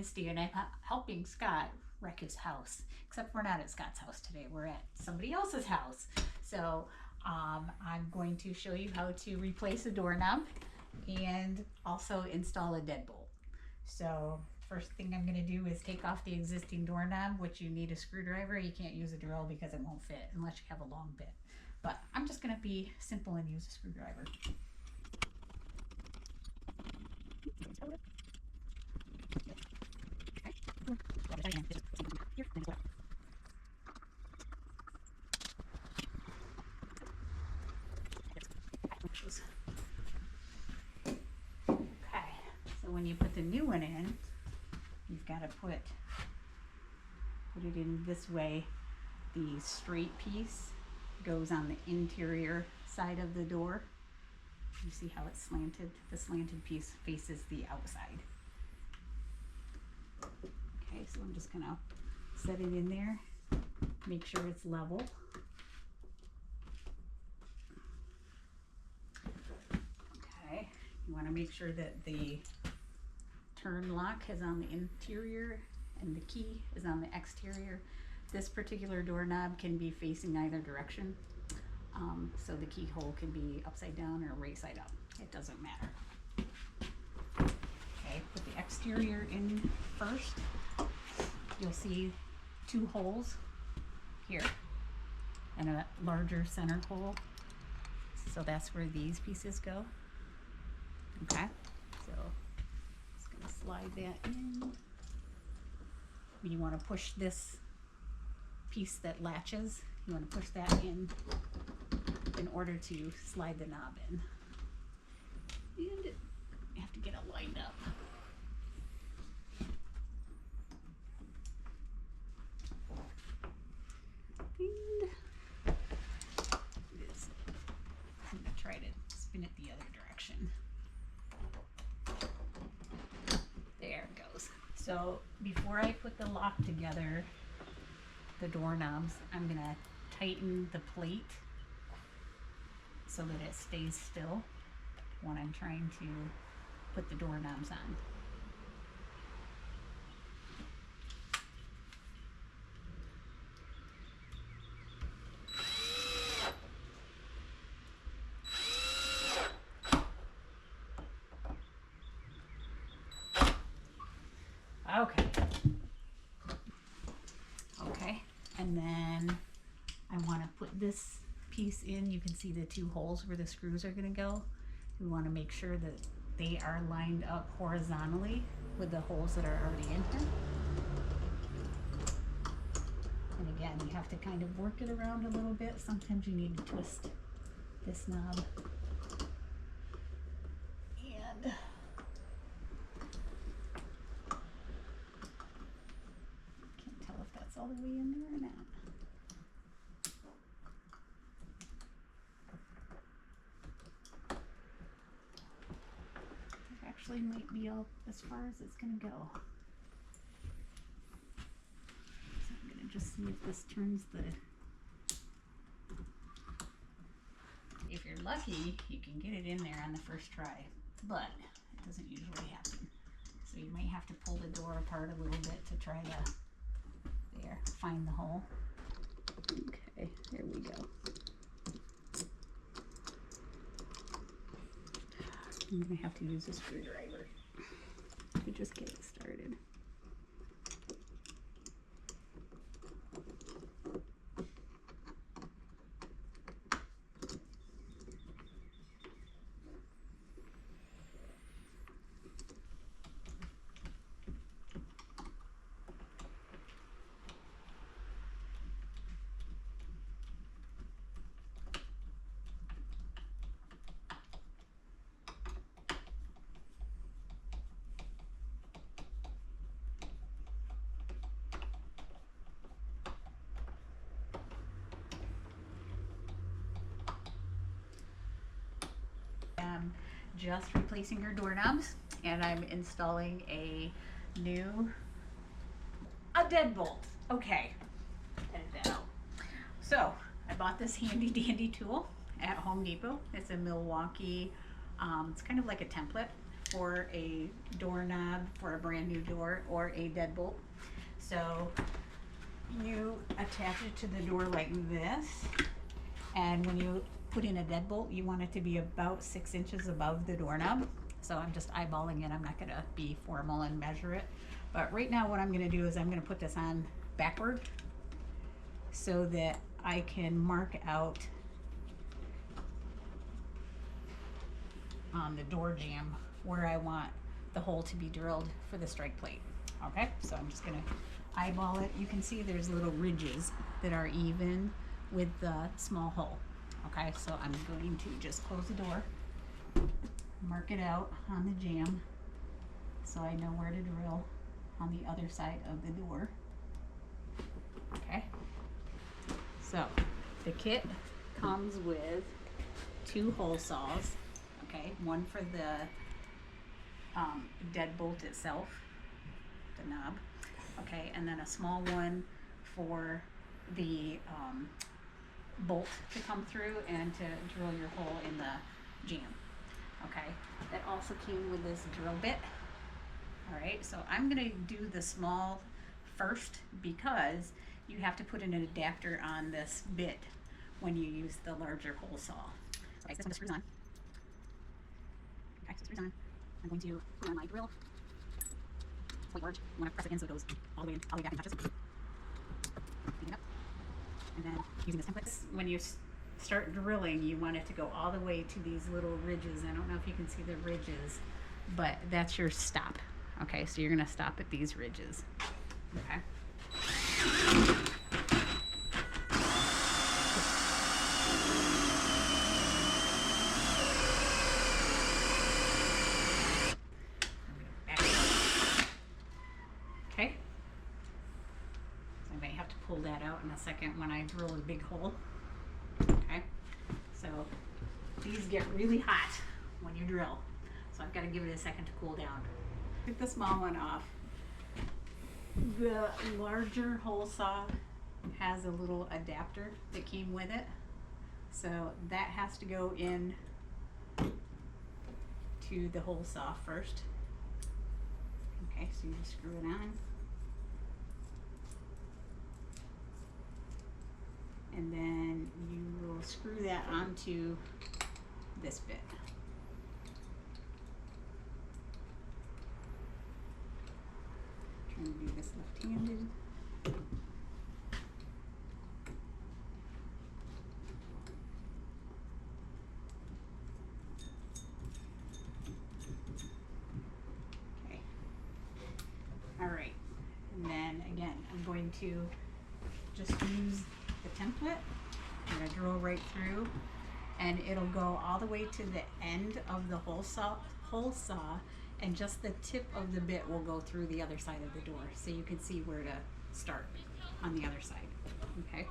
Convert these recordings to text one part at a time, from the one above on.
Misty and I'm helping Scott wreck his house. Except we're not at Scott's house today. We're at somebody else's house. So I'm going to show you how to replace a doorknob and also install a deadbolt. So first thing I'm going to do is take off the existing doorknob, which you need a screwdriver. You can't use a drill because it won't fit unless you have a long bit. But I'm just going to be simple and use a screwdriver. Okay, so when you put the new one in, you've got to put it in this way. The straight piece goes on the interior side of the door. You see how it's slanted? The slanted piece faces the outside. Okay, so I'm just gonna set it in there, make sure it's level. Okay, you want to make sure that the turn lock is on the interior and the key is on the exterior. This particular doorknob can be facing either direction, so the keyhole can be upside down or right side up. It doesn't matter. Okay, put the exterior in first. You'll see two holes here and a larger center hole. So that's where these pieces go. Okay, so just gonna slide that in. You want to push this piece that latches, you want to push that in order to slide the knob in. And you have to get it lined up. And it is. I'm going to try to spin it the other direction. There it goes. So before I put the lock together, the doorknobs, I'm going to tighten the plate so that it stays still when I'm trying to put the doorknobs on. Okay, and then I want to put this piece in. You can see the two holes where the screws are going to go. We want to make sure that they are lined up horizontally with the holes that are already in here. And again, you have to kind of work it around a little bit. Sometimes you need to twist this knob. And can't tell if that's all the way in there or not. Actually might be all as far as it's going to go. So I'm going to just see if this turns the... If you're lucky, you can get it in there on the first try, but it doesn't usually happen. So you might have to pull the door apart a little bit to try to, there, find the hole. Okay, here we go. I'm going to have to use a screwdriver to just get it started. Just replacing her doorknobs, and I'm installing a deadbolt. Okay, edit that out. So I bought this handy dandy tool at Home Depot. It's a Milwaukee, it's kind of like a template. for a doorknob for a brand new door or a deadbolt. So you attach it to the door like this, and when you put in a deadbolt, you want it to be about 6 inches above the doorknob. So I'm just eyeballing it. I'm not gonna be formal and measure it. But right now what I'm gonna do is I'm gonna put this on backward so that I can mark out on the door jamb where I want the hole to be drilled for the strike plate. Okay, so I'm just gonna eyeball it. You can see there's little ridges that are even with the small hole. Okay, so I'm going to just close the door, mark it out on the jamb so I know where to drill on the other side of the door. Okay, so the kit comes with 2 hole saws, okay, one for the deadbolt itself, the knob, okay, and then a small one for the bolt to come through and to drill your hole in the jamb. Okay, it also came with this drill bit. All right, so I'm gonna do the small first because you have to put in an adapter on this bit when you use the larger hole saw. Okay, so this one just screws on. Okay, so it screws on. I'm going to put on my drill. It's quite large. You want to press it in so it goes all the way in, all the way back and touches. Clean it up. And then using this template, when you start drilling, you want it to go all the way to these little ridges. I don't know if you can see the ridges, but that's your stop. Okay, so you're gonna stop at these ridges. Okay. Okay. So I may have to pull that out in a second when I drill a big hole. Okay. So these get really hot when you drill. So I've got to give it a second to cool down. Take the small one off. The larger hole saw has a little adapter that came with it. So that has to go in to the hole saw first. Okay, so you just screw it on. And then you will screw that onto this bit. Trying to do this left-handed. Okay. All right. And then again, I'm going to just use the template. I'm going to drill right through, and it'll go all the way to the end of the hole saw, and just the tip of the bit will go through the other side of the door, so you can see where to start on the other side. Okay.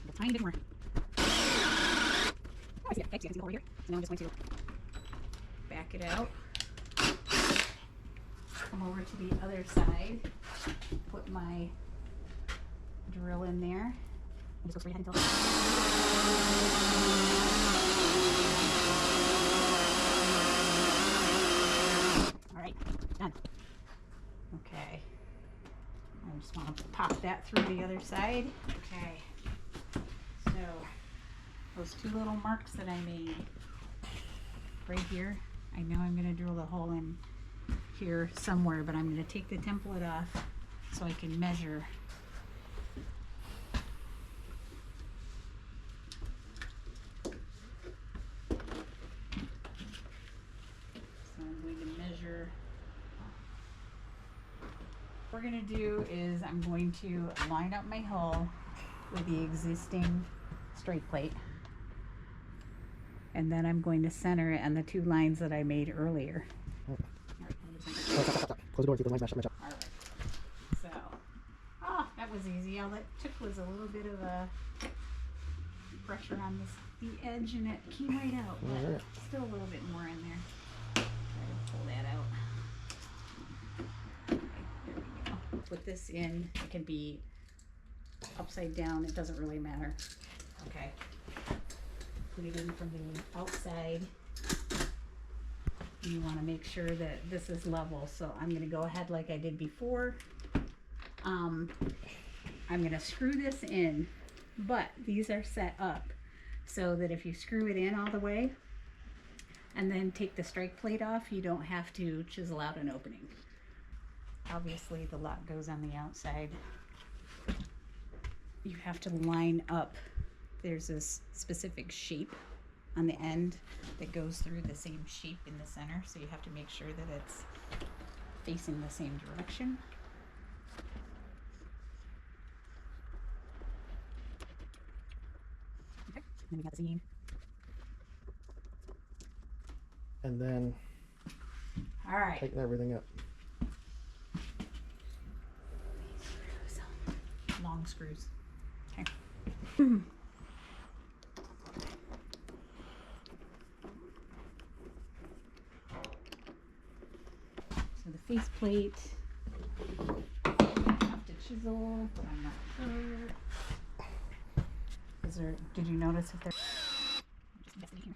A tiny bit more. Oh, I see it. Okay, so you can see the hole right here. So now I'm just going to back it out. Come over to the other side. Put my drill in there. And just go straight ahead until. All right, done. Okay. I just want to pop that through the other side. Okay. So those 2 little marks that I made right here, I know I'm going to drill the hole in here somewhere, but I'm going to take the template off so I can measure. So I'm going to measure. What we're going to do is I'm going to line up my hole with the existing straight plate, and then I'm going to center it on the 2 lines that I made earlier. Close the door and keep the lines match up. All right. So, that was easy. All it took was a little bit of a pressure on the edge and it came right out, but Alright. still a little bit more in there. Try to pull that out. Okay, there we go. Put this in, it can be upside down, it doesn't really matter. Okay. Put it in from the outside. You want to make sure that this is level, so I'm going to go ahead like I did before. I'm going to screw this in, but these are set up so that if you screw it in all the way and then take the strike plate off, you don't have to chisel out an opening. Obviously the lock goes on the outside. You have to line up. There's this specific shape on the end that goes through the same shape in the center, so you have to make sure that it's facing the same direction. Okay, then we got the seam. And then All right. tighten everything up. Screws. Long screws. Okay. So the face plate, I have to chisel, but I'm not sure. Is there, did you notice if there's, just messing here.